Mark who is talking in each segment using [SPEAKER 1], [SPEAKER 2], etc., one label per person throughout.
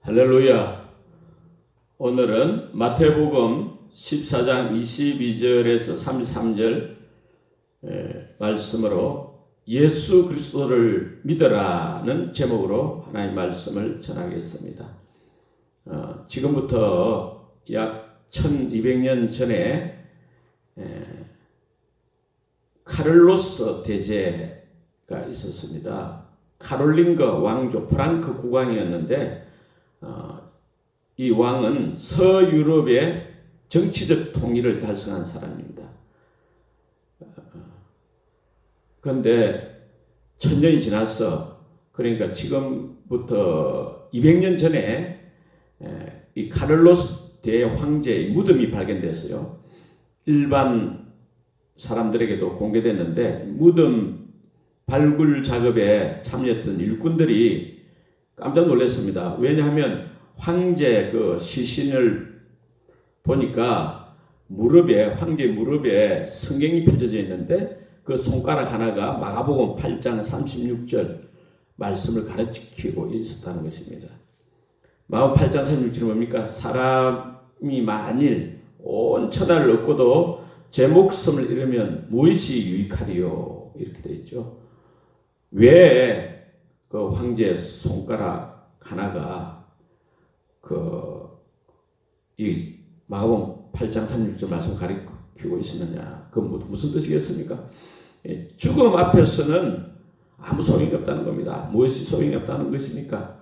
[SPEAKER 1] 할렐루야. 오늘은 마태복음 14장 22절에서 33절 말씀으로 예수 그리스도를 믿으라는 제목으로 하나님의 말씀을 전하겠습니다. 지금부터 약 1200년 전에 카를로스 대제가 있었습니다. 카롤링거 왕조 프랑크 국왕이었는데 이 왕은 서유럽의 정치적 통일을 달성한 사람입니다. 그런데 1000년이 지나서, 그러니까 지금부터 200년 전에 이 카를로스 대황제의 무덤이 발견돼서요, 일반 사람들에게도 공개됐는데, 무덤 발굴 작업에 참여했던 일꾼들이 깜짝 놀랐습니다. 왜냐하면 황제 그 시신을 보니까 황제 무릎에 성경이 펼쳐져 있는데 그 손가락 하나가 마가복음 8장 36절 말씀을 가르치고 있었다는 것입니다. 마가복음 8장 36절은 뭡니까? 사람이 만일 온 천하를 얻고도 제 목숨을 잃으면 무엇이 유익하리요? 이렇게 되어 있죠. 왜 그 황제의 손가락 하나가 이 마가복음 8장 36절 말씀 가리키고 있었느냐? 그건 무슨 뜻이겠습니까? 죽음 앞에서는 아무 소용이 없다는 겁니다. 무엇이 소용이 없다는 것입니까?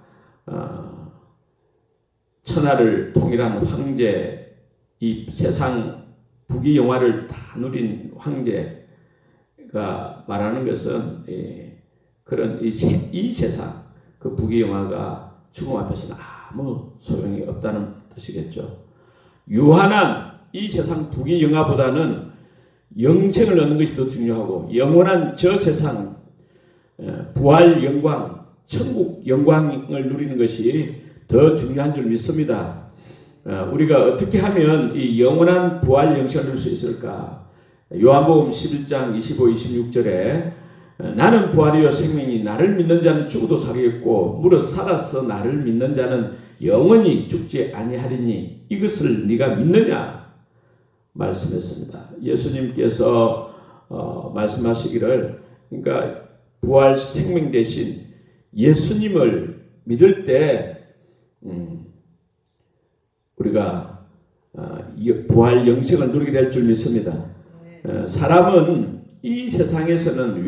[SPEAKER 1] 천하를 통일한 황제, 이 세상 부귀영화를 다 누린 황제가 말하는 것은 그런 이 세상 그 부귀영화가 죽음 앞에서는 아무 소용이 없다는 뜻이겠죠. 유한한 이 세상 부귀영화보다는 영생을 얻는 것이 더 중요하고, 영원한 저 세상 부활 영광, 천국 영광을 누리는 것이 더 중요한 줄 믿습니다. 우리가 어떻게 하면 이 영원한 부활 영생을 누릴 수 있을까? 요한복음 11장 25, 26절에 나는 부활이요 생명이, 나를 믿는 자는 죽어도 살겠고 무릇 살아서 나를 믿는 자는 영원히 죽지 아니하리니 이것을 네가 믿느냐 말씀했습니다. 예수님께서 말씀하시기를, 그러니까 부활 생명 대신 예수님을 믿을 때 우리가 부활 영생을 누리게 될 줄 믿습니다. 사람은 이 세상에서는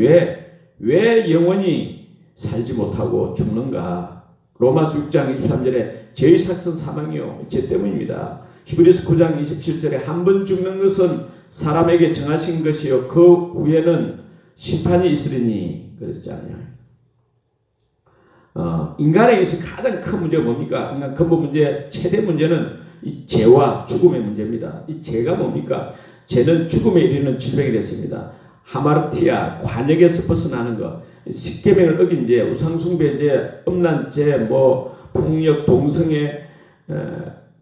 [SPEAKER 1] 왜 영원히 살지 못하고 죽는가? 로마서 6장 23절에 죄의 삭은 사망이요 죄 때문입니다. 히브리서 9장 27절에 한 번 죽는 것은 사람에게 정하신 것이요 그 후에는 심판이 있으리니 그랬잖아요. 인간에게서 가장 큰 문제가 뭡니까? 인간 근본 문제, 최대 문제는 이 죄와 죽음의 문제입니다. 이 죄가 뭡니까? 죄는 죽음에 이르는 질병이 됐습니다. 하마르티아, 관역에서 벗어나는 것, 십계명을 어긴 죄, 우상숭배죄, 음란죄, 폭력, 동성애,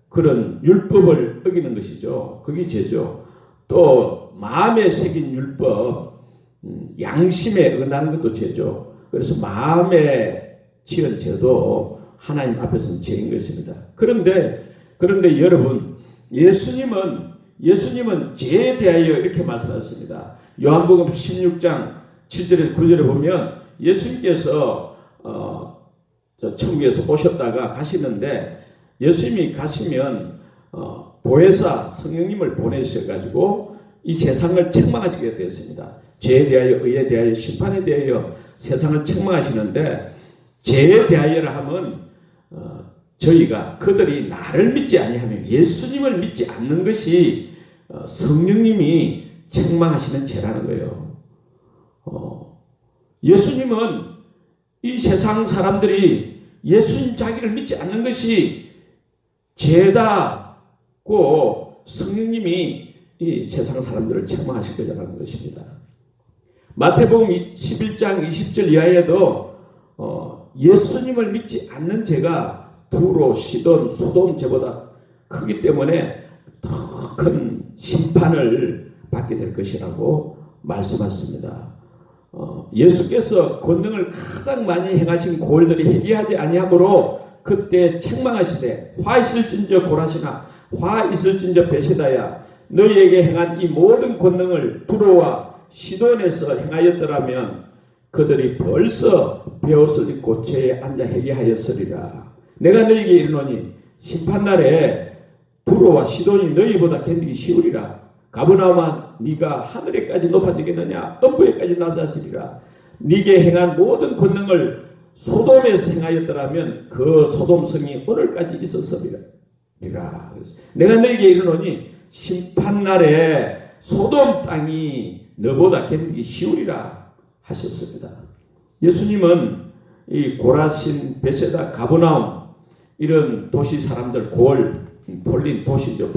[SPEAKER 1] 그런 율법을 어기는 것이죠. 그게 죄죠. 또 마음에 새긴 율법, 양심에 어긋나는 것도 죄죠. 그래서 마음에 지은 죄도 하나님 앞에서는 죄인 것입니다. 그런데 여러분, 예수님은 죄에 대하여 이렇게 말씀하셨습니다. 요한복음 16장 7절에서 9절에 보면 예수님께서 천국에서 오셨다가 가시는데, 예수님이 가시면 보혜사 성령님을 보내셔가지고 이 세상을 책망하시게 되었습니다. 죄에 대하여, 의에 대하여, 심판에 대하여 세상을 책망하시는데, 죄에 대하여라 하면 저희가 그들이 나를 믿지 아니하며 예수님을 믿지 않는 것이 성령님이 책망하시는 죄라는 거예요. 예수님은 이 세상 사람들이 예수님 자기를 믿지 않는 것이 죄다고 성령님이 이 세상 사람들을 책망하실 거라는 것입니다. 마태복음 11장 20절 이하에도 예수님을 믿지 않는 죄가 두로, 시돈, 소돔 죄보다 크기 때문에 더 큰 심판을 받게 될 것이라고 말씀하셨습니다. 예수께서 권능을 가장 많이 행하신 고을들이 회개하지 아니하므로 그때 책망하시되 화 있을진저 고라시나 화 있을진저 베세다야 너희에게 행한 이 모든 권능을 두로와 시돈에서 행하였더라면 그들이 벌써 베옷을 입고 죄에 앉아 회개하였으리라. 내가 너희에게 이르노니 심판날에 두로와 시돈이 너희보다 견디기 쉬우리라. 가버나움아 네가 하늘에까지 높아지겠느냐 음부에까지 낮아지리라. 네게 행한 모든 권능을 소돔에서 행하였더라면 그 소돔성이 오늘까지 있었으리라. 내가 너희에게 이르노니 심판날에 소돔 땅이 너보다 견디기 쉬우리라 하셨습니다. 예수님은 이 고라신, 베세다, 가버나움 이런 도시 사람들, 폴린 도시죠.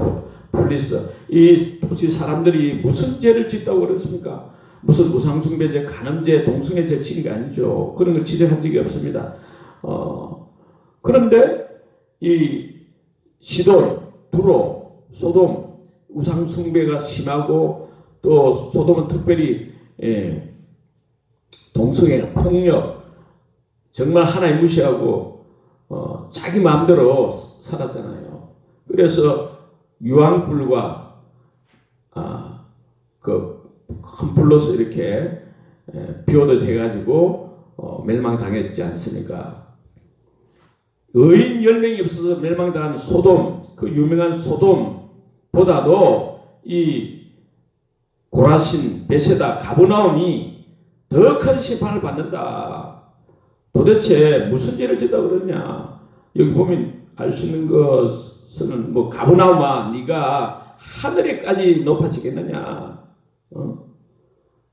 [SPEAKER 1] 폴리스. 이 도시 사람들이 무슨 죄를 짓다고 그랬습니까? 무슨 우상숭배죄, 간음죄, 동성애죄 지은 게 아니죠. 그런 걸 지적한 적이 없습니다. 그런데 이 시돈, 두로, 소돔 우상숭배가 심하고 또 소돔은 특별히 동성애, 폭력 정말 하나님 무시하고 자기 마음대로 살았잖아요. 그래서 유황불과 그 큰 불로서 이렇게 비오듯이 해가지고 멸망당했지 않습니까? 의인 10명이 없어서 멸망당한 소돔, 그 유명한 소돔보다도 이 고라신, 베세다, 가버나움이 더 큰 심판을 받는다. 도대체 무슨 죄를 짓다고 그러냐? 여기 보면 알 수 있는 것은 뭐 가버나움아 네가 하늘에까지 높아지겠느냐?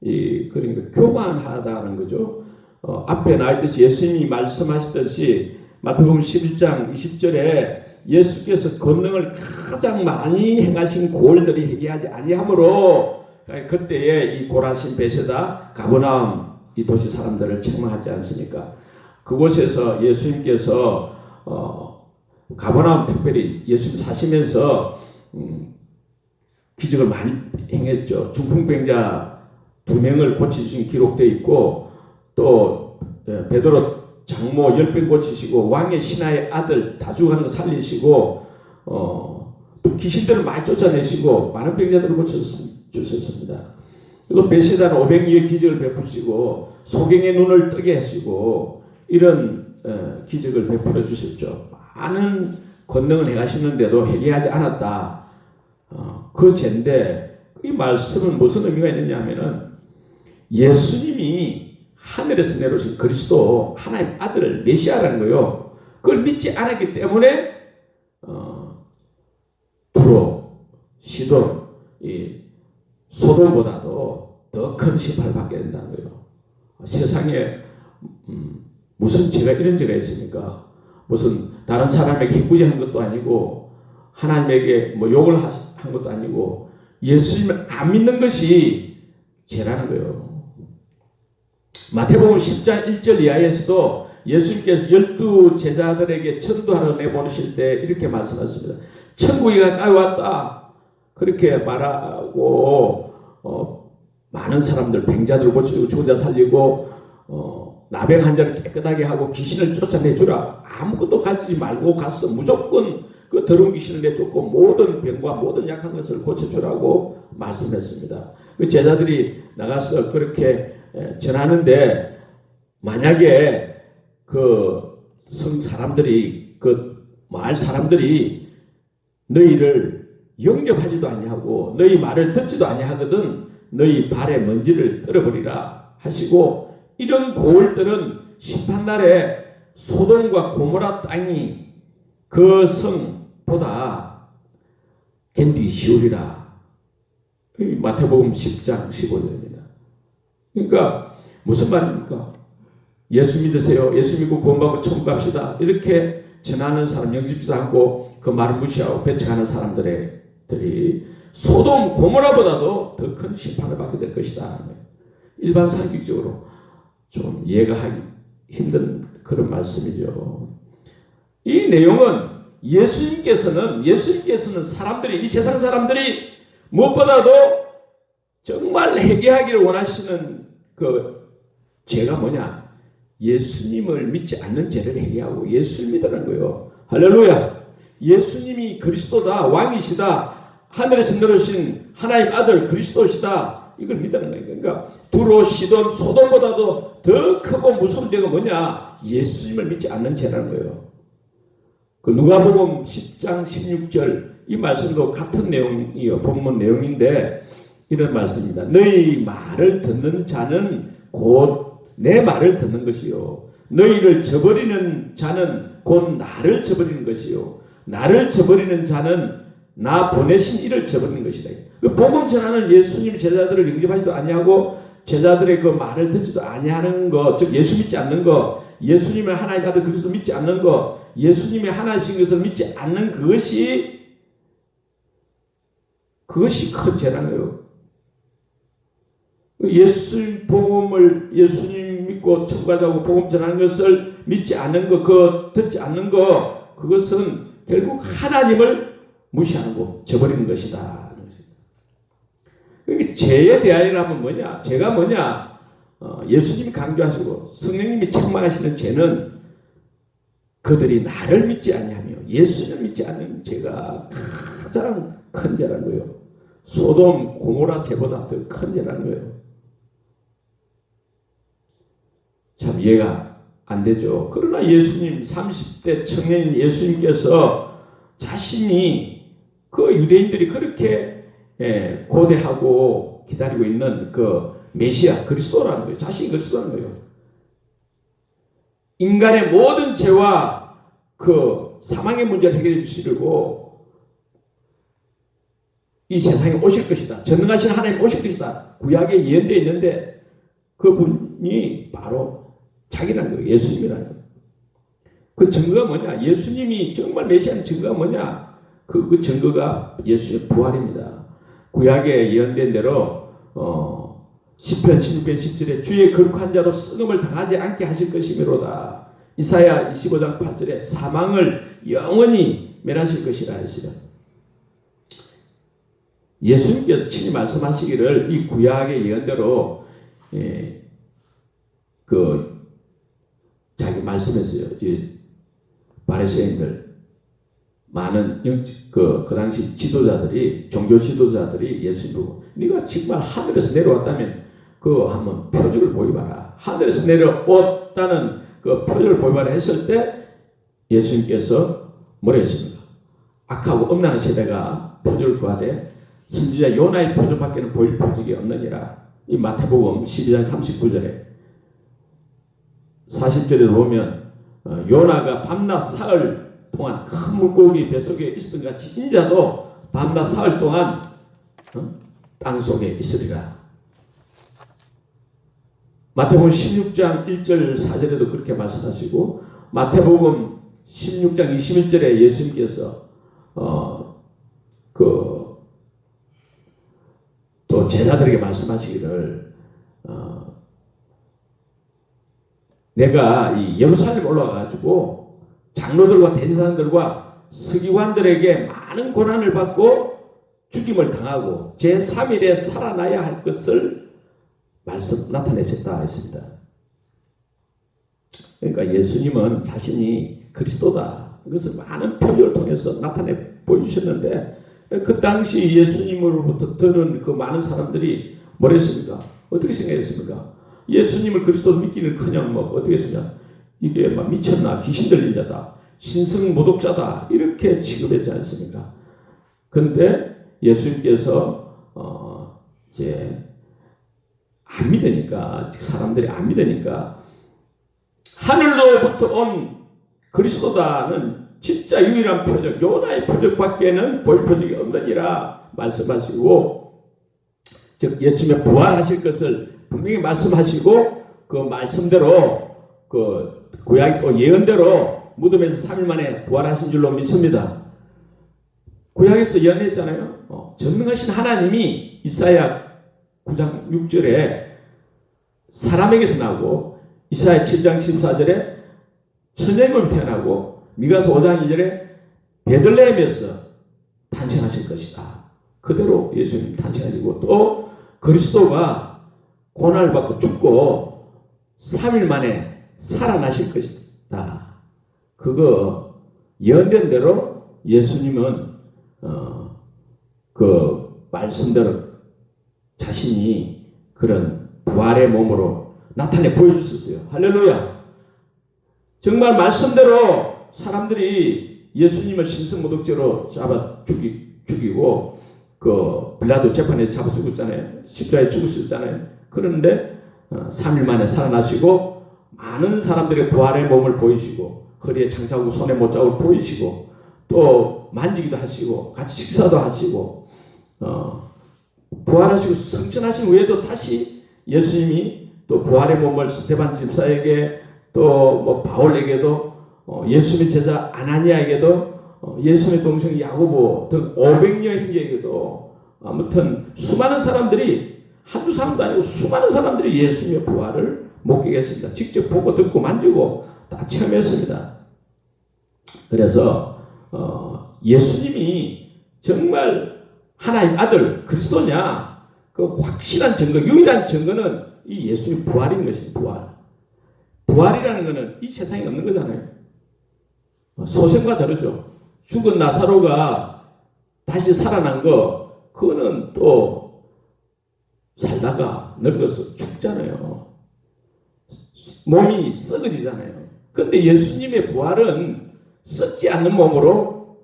[SPEAKER 1] 그러니까 교만하다는 거죠. 앞에 나있듯이 예수님이 말씀하셨듯이 마태복음 11장 20절에 예수께서 권능을 가장 많이 행하신 고을들이 회개하지 아니하므로 그때에 이 고라신, 베세다, 가버나움 이 도시 사람들을 책망하지 않습니까? 그곳에서 예수님께서 가버나움 특별히 예수님 사시면서 기적을 많이 행했죠. 중풍병자 2명을 고치신 기록되어 있고 또 베드로 장모 10명 고치시고 왕의 신하의 아들 다 죽어가는 거 살리시고 또 귀신들을 많이 쫓아내시고 많은 병자들을 고쳐주셨습니다. 그리고 베세다는 500리의 기적을 베푸시고 소경의 눈을 뜨게 하시고 이런 기적을 베풀어 주셨죠. 많은 권능을 행하시는데도 회개하지 않았다. 그 죄인데 이 말씀은 무슨 의미가 있느냐 하면은 예수님이 하늘에서 내려오신 그리스도 하나님 아들 메시아라는 거예요. 그걸 믿지 않았기 때문에 두로, 시돈, 이 소돔보다도 더 큰 심판을 받게 된다는 거예요. 세상에 무슨 죄가 이런 죄가 있습니까? 무슨 다른 사람에게 해코지한 것도 아니고 하나님에게 뭐 욕을 한 것도 아니고 예수님을 안 믿는 것이 죄라는 거예요. 마태복음 10장 1절 이하에서도 예수님께서 12 제자들에게 전도하러 내보내실 때 이렇게 말씀하셨습니다. 천국이 가까이 왔다. 그렇게 말하고 많은 사람들 병자들 고치고 죽은 자 살리고 나병 환자를 깨끗하게 하고 귀신을 쫓아내주라. 아무것도 가지지 말고 가서 무조건 그 더러운 귀신을 내쫓고 모든 병과 모든 약한 것을 고쳐주라고 말씀했습니다. 그 제자들이 나가서 그렇게 전하는데 만약에 그 성 사람들이 그 마을 사람들이 너희를 영접하지도 아니하고 너희 말을 듣지도 아니하거든 너희 발에 먼지를 떨어버리라 하시고 이런 고을들은 심판날에 소돔과 고모라 땅이 그 성보다 견디기 쉬우리라. 마태복음 10장 15절입니다. 그러니까 무슨 말입니까? 예수 믿으세요. 예수 믿고 구원받고 천국 갑시다. 이렇게 전하는 사람 영접지도 않고 그 말을 무시하고 배척하는 사람들이 소돔 고모라보다도 더 큰 심판을 받게 될 것이다. 일반 상식적으로 좀 이해가 하기 힘든 그런 말씀이죠. 이 내용은 예수님께서는 사람들이 이 세상 사람들이 무엇보다도 정말 회개하기를 원하시는 그 죄가 뭐냐? 예수님을 믿지 않는 죄를 회개하고 예수를 믿으라는 거예요. 할렐루야. 예수님이 그리스도다, 왕이시다, 하늘에서 내려오신 하나님 아들 그리스도시다, 이걸 믿으라는 거예요. 그러니까 두로, 시돈, 소돔보다도 더 크고 무서운 죄가 뭐냐? 예수님을 믿지 않는 죄라는 거예요. 그 누가복음 10장 16절 이 말씀도 같은 내용이요, 본문 내용인데 이런 말씀입니다. 너희 말을 듣는 자는 곧 내 말을 듣는 것이요, 너희를 저버리는 자는 곧 나를 저버리는 것이요, 나를 저버리는 자는 나 보내신 이를 저버리는 것이다. 그 복음 전하는 예수님 제자들을 영접하지도 아니하고 제자들의 그 말을 듣지도 아니하는 것, 즉 예수 믿지 않는 것, 예수님을 하나님 아들 그리스도 믿지 않는 것, 예수님의 하나님이신 것을 믿지 않는 그것이 큰 죄라는 거예요. 예수 복음을 예수님 믿고 천국 가자고 복음 전하는 것을 믿지 않는 것, 그 듣지 않는 것, 그것은 결국 하나님을 무시하는 거, 저버리는 것이다. 죄에 대하여라면 뭐냐? 죄가 뭐냐? 예수님이 강조하시고 성령님이 책망하시는 죄는 그들이 나를 믿지 아니하며 예수님을 믿지 않는 죄가 가장 큰 죄라는 거예요. 소돔 고모라 죄보다 더 큰 죄라는 거예요. 참 이해가 안 되죠. 그러나 예수님 30대 청년인 예수님께서 자신이 그 유대인들이 그렇게 고대하고 기다리고 있는 그 메시아 그리스도라는 거예요. 자신이 그리스도라는 거예요. 인간의 모든 죄와 그 사망의 문제를 해결해 주시려고 이 세상에 오실 것이다. 전능하신 하나님 오실 것이다. 구약에 예언되어 있는데 그분이 바로 자기라는 거예요. 예수님이라는 거예요. 그 증거가 뭐냐? 예수님이 정말 메시아의 증거가 뭐냐? 그 증거가 예수의 부활입니다. 구약에 예언된 대로 시편 16편 10절에 주의 거룩한 자로 썩음을 당하지 않게 하실 것이미로다. 이사야 25장 8절에 사망을 영원히 멸하실 것이라 하시라. 예수님께서 친히 말씀하시기를 이 구약의 예언대로 자기 말씀했어요. 바리새인들 많은 그 당시 지도자들이, 종교 지도자들이 예수님 보고 네가 정말 하늘에서 내려왔다면 그 한번 표적을 보여봐라. 하늘에서 내려왔다는 그 표적을 보여봐라 했을 때 예수님께서 뭐라 했습니까? 악하고 음란한 세대가 표적을 구하되 선지자 요나의 표적밖에는 보일 표적이 없느니라. 이 마태복음 12장 39절에 40절에 보면 요나가 밤낮 사흘 동안 큰 물고기 뱃속에 있었던 같이 인자도 밤낮 사흘 동안 땅 속에 있으리라. 마태복음 16장 1절 4절에도 그렇게 말씀하시고 마태복음 16장 21절에 예수님께서 또 제자들에게 말씀하시기를 내가 이 예루살렘 올라가가지고 장로들과 대제사장들과 서기관들에게 많은 고난을 받고 죽임을 당하고 제3일에 살아나야 할 것을 나타내셨다 했습니다. 그러니까 예수님은 자신이 그리스도다. 이것을 많은 표적을 통해서 나타내 보여주셨는데 그 당시 예수님으로부터 들은 그 많은 사람들이 뭐랬습니까? 어떻게 생각했습니까? 예수님을 그리스도로 믿기는커녕 어떻게 했으냐? 이게 막 미쳤나? 귀신 들린 자다. 신성 모독자다. 이렇게 취급했지 않습니까? 그런데 예수님께서 이제 안 믿으니까, 사람들이 안 믿으니까 하늘로부터 온 그리스도다는 진짜 유일한 표적, 요나의 표적밖에는 볼 표적이 없느니라 말씀하시고, 즉 예수님의 부활하실 것을 분명히 말씀하시고 그 말씀대로 그 구약의 또 예언대로 무덤에서 3일 만에 부활하신 줄로 믿습니다. 구약에서 예언했잖아요. 전능하신 하나님이 이사야 9장 6절에 사람에게서 나고 이사야 7장 14절에 천년을 태어나고 미가서 5장 2절에 베들레헴에서 탄생하실 것이다. 그대로 예수님 탄생하시고 또 그리스도가 고난을 받고 죽고 3일 만에 살아나실 것이다. 그거 예언된 대로 예수님은 그 말씀대로 자신이 그런 부활의 몸으로 나타내 보여주셨어요. 할렐루야. 정말 말씀대로 사람들이 예수님을 신성모독죄로 잡아 죽이고 그 빌라도 재판에 잡아 죽었잖아요. 십자가에 죽으셨잖아요. 그런데 3일 만에 살아나시고 많은 사람들의 부활의 몸을 보이시고 허리에 장자국 손에 못자국을 보이시고 또 만지기도 하시고 같이 식사도 하시고 부활하시고 승천하신 후에도 다시 예수님이 또 부활의 몸을 스데반 집사에게 또 뭐 바울에게도 예수님의 제자 아나니아에게도 예수님의 동생 야고보 등 500여 형제에게도 아무튼 수많은 사람들이 한두 사람도 아니고 수많은 사람들이 예수님의 부활을 목격했습니다. 직접 보고 듣고 만지고 다 체험했습니다. 그래서 예수님이 정말 하나님 아들 그리스도냐 그 확실한 증거 유일한 증거는 이 예수님 부활인 것입니다. 부활이라는 것은 이 세상에 없는 거잖아요. 소생과 다르죠. 죽은 나사로가 다시 살아난 거 그거는 또 살다가 늙어서 죽잖아요. 몸이 썩어지잖아요. 그런데 예수님의 부활은 썩지 않는 몸으로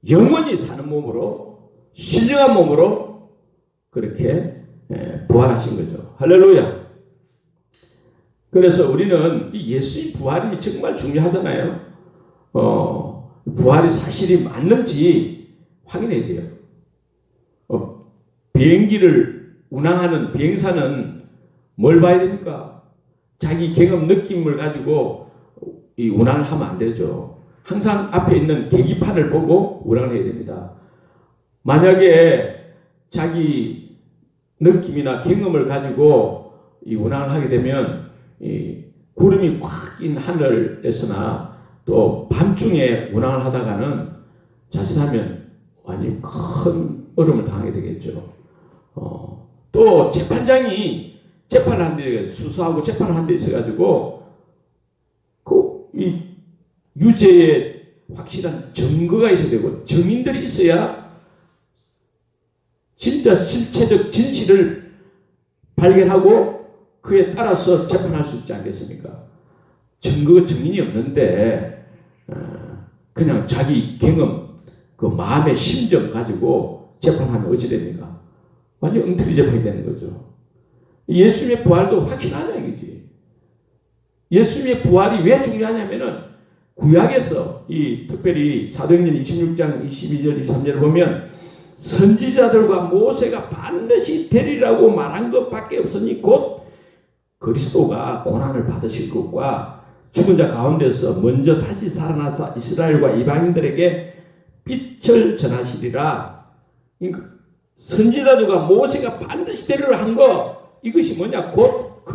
[SPEAKER 1] 영원히 사는 몸으로 신령한 몸으로 그렇게 부활하신 거죠. 할렐루야. 그래서 우리는 이 예수의 부활이 정말 중요하잖아요. 부활이 사실이 맞는지 확인해야 돼요. 비행기를 운항하는 비행사는 뭘 봐야 됩니까? 자기 경험 느낌을 가지고 이 운항을 하면 안 되죠. 항상 앞에 있는 계기판을 보고 운항을 해야 됩니다. 만약에 자기 느낌이나 경험을 가지고 이 운항을 하게 되면 이 구름이 꽉 낀 하늘에서나 또 밤중에 운항을 하다가는 자칫하면 완전히 큰 어려움을 당하게 되겠죠. 또 재판장이 재판을 한 데 수사하고 재판을 한 데 있어가지고 이 유죄의 확실한 증거가 있어야 되고 증인들이 있어야 진짜 실체적 진실을 발견하고 그에 따라서 재판할 수 있지 않겠습니까? 증인이 없는데 그냥 자기 경험, 그 마음의 심정 가지고 재판하면 어찌 됩니까? 완전 엉터리 재판이 되는 거죠. 예수님의 부활도 확실하냐 이거지. 예수님의 부활이 왜 중요하냐면은 구약에서 이 특별히 사도행전 26장 22절 23절을 보면 선지자들과 모세가 반드시 되리라고 말한 것밖에 없으니 곧 그리스도가 고난을 받으실 것과 죽은 자 가운데서 먼저 다시 살아나서 이스라엘과 이방인들에게 빛을 전하시리라. 선지자들과 모세가 반드시 되리라 한 거 이것이 뭐냐? 곧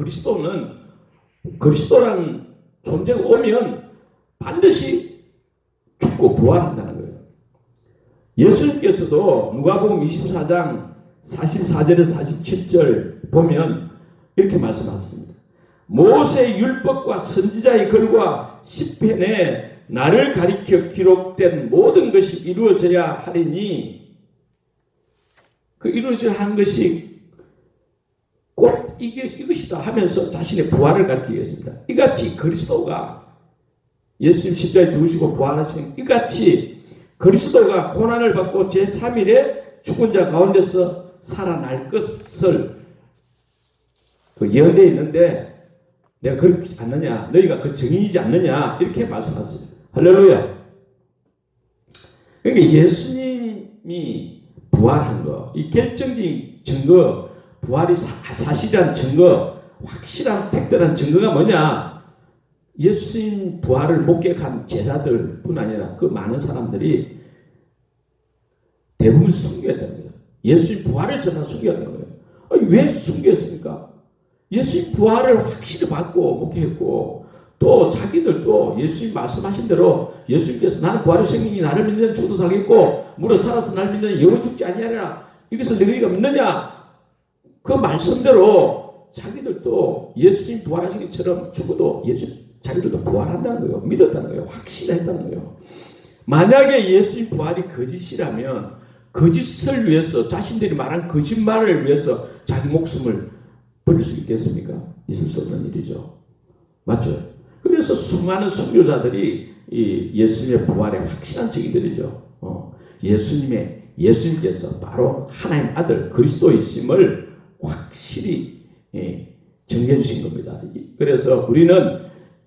[SPEAKER 1] 그리스도라는 존재가 오면 반드시 죽고 부활한다는 거예요. 예수님께서도 누가복음 24장 44절에서 47절 보면 이렇게 말씀하셨습니다. 모세의 율법과 선지자의 글과 시편에 나를 가리켜 기록된 모든 것이 이루어져야 하리니 그 이루어져야 한 것이 곧 이것이다 하면서 자신의 부활을 가리키겠습니다. 이같이 그리스도가 예수님 십자가에 죽으시고 부활하신 이같이 그리스도가 고난을 받고 제3일에 죽은 자 가운데서 살아날 것을 그 예언되어 있는데 내가 그렇지 않느냐, 너희가 그 증인이지 않느냐 이렇게 말씀하셨어요. 할렐루야. 그러니까 예수님이 부활한 거, 이 결정적인 증거, 부활이 사실이란 증거, 확실한 팩트란 증거가 뭐냐? 예수님 부활을 목격한 제자들 뿐 아니라 그 많은 사람들이 대부분 순교했다는 거예요. 예수님 부활을 전하 순교했다는 거예요. 아니, 왜 순교했습니까? 예수님 부활을 확실히 받고 목격했고 또 자기들도 예수님 말씀하신 대로 예수님께서 나는 부활의 생명이 나를 믿는 죽어도 살겠고 무릇 살아서 나를 믿는 영원 죽지 아니하리라. 이것을 너희가 믿느냐? 그 말씀대로 자기들도 예수님 부활하신 것처럼 죽어도 예수님 자기들도 부활한다는 거예요. 믿었다는 거예요. 확신했다는 거예요. 만약에 예수님 부활이 거짓이라면 거짓을 위해서 자신들이 말한 거짓말을 위해서 자기 목숨을 버릴 수 있겠습니까? 있을 수 없는 일이죠. 맞죠? 그래서 수많은 선교자들이 이 예수님의 부활에 확신한 증인들이죠. 예수님께서 바로 하나님 아들 그리스도이심을 확실히 정해 주신 겁니다. 그래서 우리는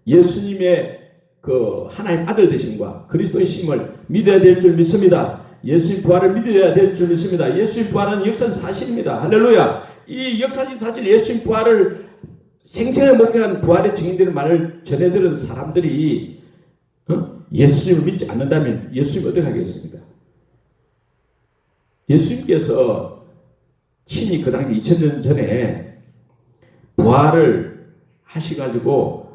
[SPEAKER 1] 예수님의 그 하나님 아들 되심과 그리스도이심을 믿어야 될 줄 믿습니다. 예수님 부활을 믿어야 될 줄 믿습니다. 예수님 부활은 역사적 사실입니다. 할렐루야. 이 역사적 사실 예수님 부활을 생생하게 목격한 부활의 증인들의 말을 전해들은 사람들이 예수님을 믿지 않는다면 예수님 어떻게 하겠습니까? 예수님께서 친히 그 당시 2000년 전에 부활을 하셔가지고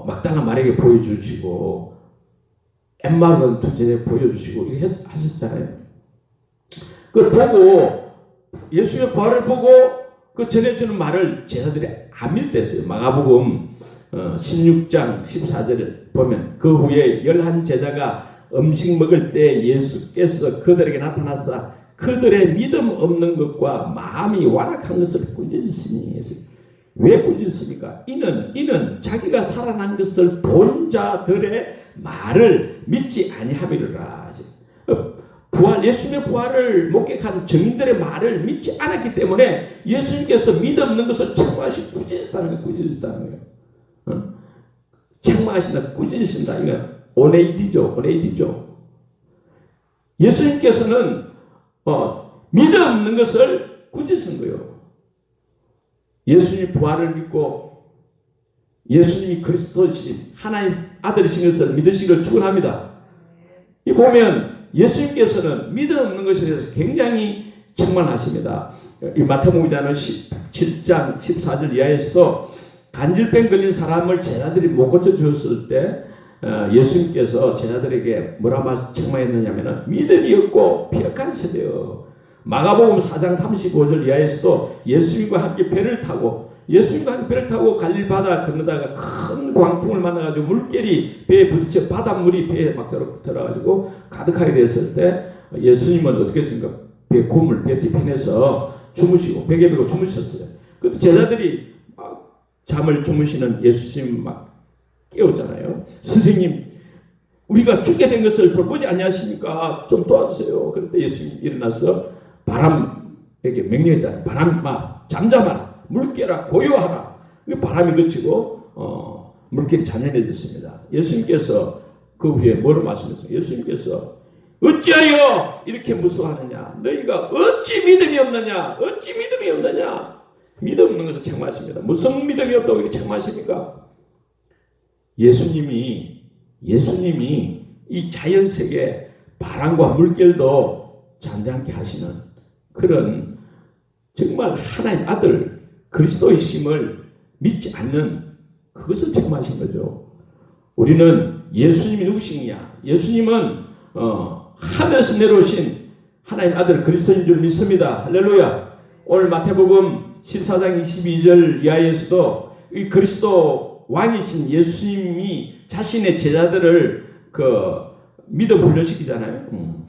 [SPEAKER 1] 막달라 마리아에게 보여주시고 엠마오던 두 제자에게 보여주시고 이렇게 하셨잖아요. 그걸 보고 예수의 부활을 보고 그 전해주는 말을 제자들이 안 믿었어요. 마가복음 16장 14절을 보면 그 후에 11제자가 음식 먹을 때 예수께서 그들에게 나타나사 그들의 믿음 없는 것과 마음이 완악한 것을 꾸짖으시니. 왜 꾸짖습니까? 이는 자기가 살아난 것을 본 자들의 말을 믿지 아니함이로라. 예수님의 부활을 목격한 증인들의 말을 믿지 않았기 때문에 예수님께서 믿음 없는 것을 책망하시고 꾸짖었다는 거예요. 책망하신다, 꾸짖으신다. 이거 오네이티죠. 예수님께서는 믿음 없는 것을 꾸짖은 거예요. 예수님 부활을 믿고 예수님이 그리스도이신 하나님 아들이신 것을 믿으시기를 축원합니다. 이 보면 예수님께서는 믿음 없는 것에 대해서 굉장히 책망하십니다. 이 마태복음 17장 14절 이하에서도 간질병 걸린 사람을 제자들이 못 고쳐주었을 때 예수님께서 제자들에게 뭐라 책망했느냐면 믿음이 없고 피역한 세대여. 마가복음 4장 35절 이하에서도 예수님과 함께 배를 타고 갈릴 바다 건너다가 큰 광풍을 만나가지고 물결이 배에 부딪혀 바닷물이 배에 막 들어가지고 가득하게 됐을 때 예수님은 어떻게 했습니까? 배 뒤편에서 주무시고 베개 베고 주무셨어요. 그때 제자들이 막 잠을 주무시는 예수님 막 깨웠잖아요. 선생님, 우리가 죽게 된 것을 돌보지 아니하십니까? 좀 도와주세요. 그때 예수님 일어나서 바람에게 명령했잖아요. 바람 막 잠잠하라, 물결아 고요하라. 바람이 그치고 물결이 잔잔해졌습니다. 예수님께서 그 후에 뭐를 말씀하셨어요? 예수님께서 어찌하여 이렇게 무서워하느냐? 너희가 어찌 믿음이 없느냐? 믿음 없는 것을 책망하십니다. 무슨 믿음이 없다고 이렇게 책망하십니까? 예수님이 이 자연세계 바람과 물결도 잠잠케 하시는 그런 정말 하나님 아들 그리스도이심을 믿지 않는 그것을 책망하신 거죠. 우리는 예수님이 누구시냐? 예수님은 하늘에서 내려오신 하나님 아들 그리스도인 줄 믿습니다. 할렐루야. 오늘 마태복음 14장 22절 이하에서도 이 그리스도 왕이신 예수님이 자신의 제자들을 믿어 훈련시키잖아요.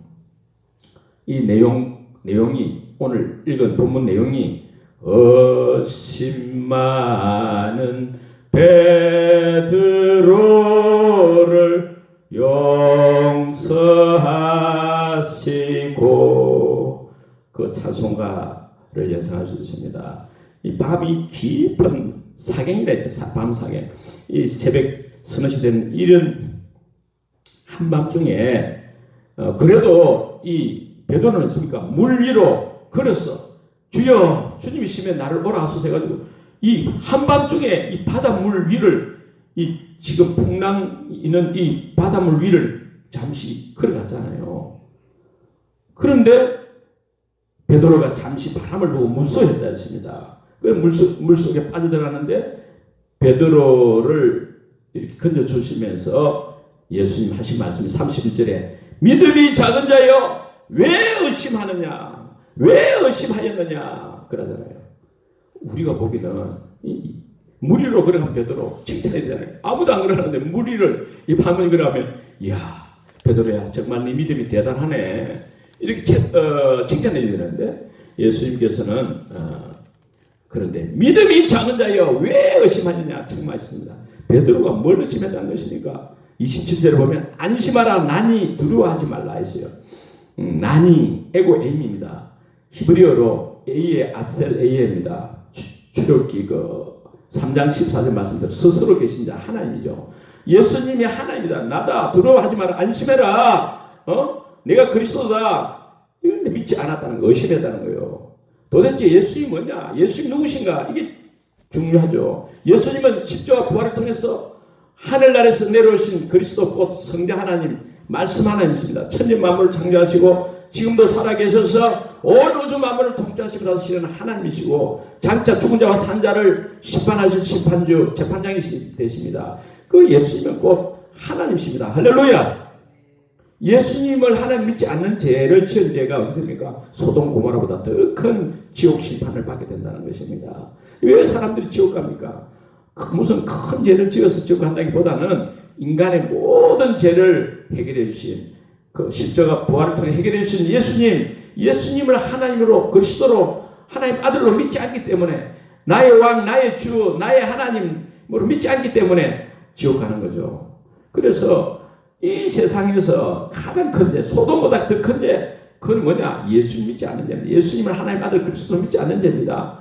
[SPEAKER 1] 이 내용이 오늘 읽은 본문 내용이 많은 베드로를 용서하시고 그 찬송가를 연상할 수 있습니다. 이 밤이 깊은 사경이라 했죠. 밤 사경. 이 새벽 서너 시 되는 이런 한밤중에 그래도 이 베드로는 있습니까? 물 위로 걸었어. 주여, 주님이시면 나를 오라 하소서 해가지고 이 한밤중에 이 바닷물 위를 이 지금 풍랑 있는 이 바닷물 위를 잠시 걸어갔잖아요. 그런데 베드로가 잠시 바람을 보고 무서워했다 했습니다. 그 물속에 빠져들어가는데 베드로를 이렇게 건져주시면서 예수님 하신 말씀이 31절에 믿음이 작은 자여 왜 의심하느냐? 왜 의심하였느냐? 그러잖아요. 우리가 보기는 무리로 걸어가면 베드로 칭찬해야 되잖아요. 아무도 안 걸어가는데 무리를 이 밤을 걸어가면 이야 베드로야 정말 네 믿음이 대단하네 이렇게 칭찬해야 되는데 예수님께서는 그런데 믿음이 작은 자여 왜 의심하느냐 정말 있습니다. 베드로가 뭘 의심했다는 것입니까? 27절에 보면 안심하라 난이 두려워하지 말라 했어요. 난이 에고 에임입니다. 히브리어로 에이에 아셀 에이에입니다. 출애굽기 3장 14절 말씀대로 스스로 계신 자 하나님이죠. 예수님이 하나님이다. 나다. 두려워하지 마라. 안심해라. 내가 그리스도다. 이런데 믿지 않았다는 거, 의심했다는 거예요. 도대체 예수님이 뭐냐? 예수님 누구신가? 이게 중요하죠. 예수님은 십자가 부활을 통해서 하늘나라에서 내려오신 그리스도 곧 성자 하나님, 말씀 하나님이십니다. 천지 만물을 창조하시고 지금도 살아계셔서 온 우주 만물을 통치하시고 다스리는 하나님이시고 장차 죽은 자와 산 자를 심판하실 심판주 재판장이 되십니다. 그 예수님은 곧 하나님이십니다. 할렐루야. 예수님을 하나님 믿지 않는 죄를 지은 죄가 어떻게 됩니까? 소돔 고모라보다 더 큰 지옥 심판을 받게 된다는 것입니다. 왜 사람들이 지옥 갑니까? 무슨 큰 죄를 지어서 지옥 간다기보다는 인간의 모든 죄를 해결해 주신 그 십자가 부활을 통해 해결해 주신 예수님을 하나님으로 그리스도로 하나님 아들로 믿지 않기 때문에 나의 왕, 나의 주, 나의 하나님으로 믿지 않기 때문에 지옥 가는 거죠. 그래서 이 세상에서 가장 큰 죄, 소돔보다 더 큰 죄, 그건 뭐냐? 예수님 믿지 않는 죄입니다. 예수님을 하나님 아들 그리스도로 믿지 않는 죄입니다.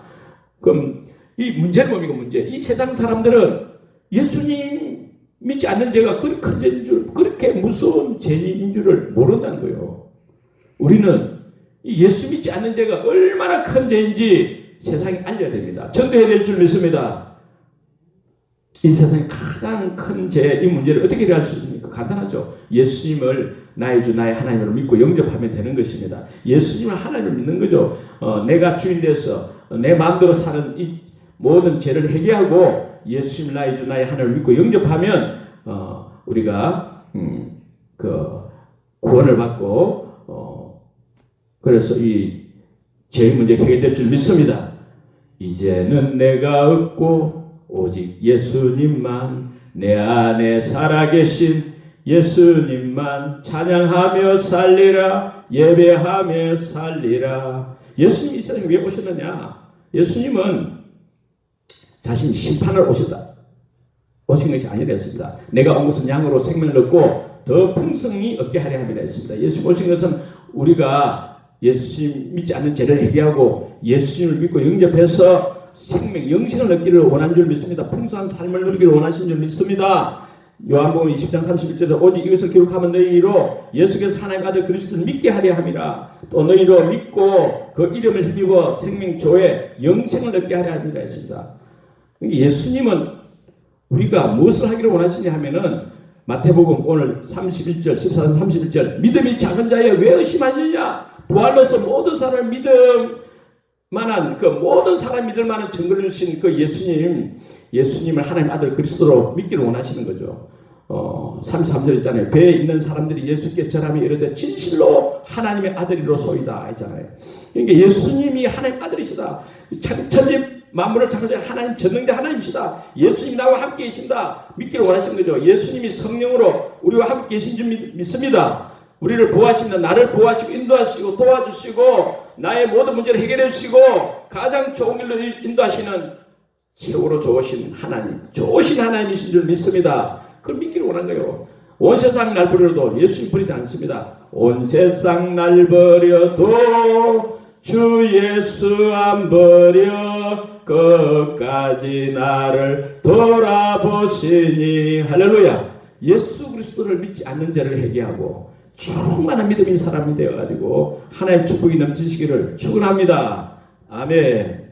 [SPEAKER 1] 그럼 이 문제는 뭡니까? 문제. 이 세상 사람들은 예수님 믿지 않는 죄가 그렇게 큰 죄인 줄, 그렇게 무서운 죄인 줄을 모른다는 거예요. 우리는 이 예수 믿지 않는 죄가 얼마나 큰 죄인지 세상에 알려야 됩니다. 전도해야 될 줄 믿습니다. 이 세상에 가장 큰 죄, 이 문제를 어떻게 해결할 수 있습니까? 간단하죠. 예수님을 나의 주, 나의 하나님으로 믿고 영접하면 되는 것입니다. 예수님을 하나님을 믿는 거죠. 내가 주인 돼서 내 마음대로 사는 이 모든 죄를 해결하고 예수님 나의 주, 나의 하나님을 믿고 영접하면 우리가 그 구원을 받고 그래서 이 죄의 문제가 해결될 줄 믿습니다. 이제는 내가 없고 오직 예수님만 내 안에 살아계신 예수님만 찬양하며 살리라 예배하며 살리라. 예수님이 이 세상에 왜 오셨느냐? 예수님은 자신 심판을 오신 것이 아니라 했습니다. 내가 온 것은 양으로 생명을 얻고 더 풍성히 얻게 하려 함이라 했습니다. 예수님 오신 것은 우리가 예수님 믿지 않는 죄를 해결하고 예수님을 믿고 영접해서 생명, 영생을 얻기를 원하는 줄 믿습니다. 풍성한 삶을 누리기를 원하시는 줄 믿습니다. 요한복음 20장 31절에 오직 이것을 기록하면 너희로 예수께서 하나님 아들 그리스도를 믿게 하려 함이라. 또 너희로 믿고 그 이름을 힘입어 생명 조에 영생을 얻게 하려 함이라 했습니다. 예수님은 우리가 무엇을 하기를 원하시냐 하면은 마태복음 오늘 31절 14절 31절 믿음이 작은 자여 왜 의심하느냐? 부활로서 모든 사람을 만한 그 모든 사람 믿을 만한 증거를 주신 그 예수님을 하나님 아들 그리스도로 믿기를 원하시는 거죠. 33절 있잖아요. 배에 있는 사람들이 예수께 절하며 이르되 진실로 하나님의 아들이로소이다 했잖아요. 그러니까 예수님이 하나님 아들이시다. 천지 만물을 창조한 하나님 전능자 하나님이시다. 예수님이 나와 함께 계신다. 믿기를 원하시는 거죠. 예수님이 성령으로 우리와 함께 계신 줄 믿습니다. 우리를 보호하시는 나를 보호하시고 인도하시고 도와주시고 나의 모든 문제를 해결해 주시고 가장 좋은 길로 인도하시는 최고로 좋으신 하나님이신 줄 믿습니다. 그걸 믿기를 원한 거예요. 온 세상 날 버려도 예수님 버리지 않습니다. 온 세상 날 버려도 주 예수 안 버려 끝까지 나를 돌아보시니 할렐루야. 예수 그리스도를 믿지 않는 자를 회개하고 충만한 믿음인 사람이 되어가지고 하나님 축복이 넘치시기를 축원합니다. 아멘.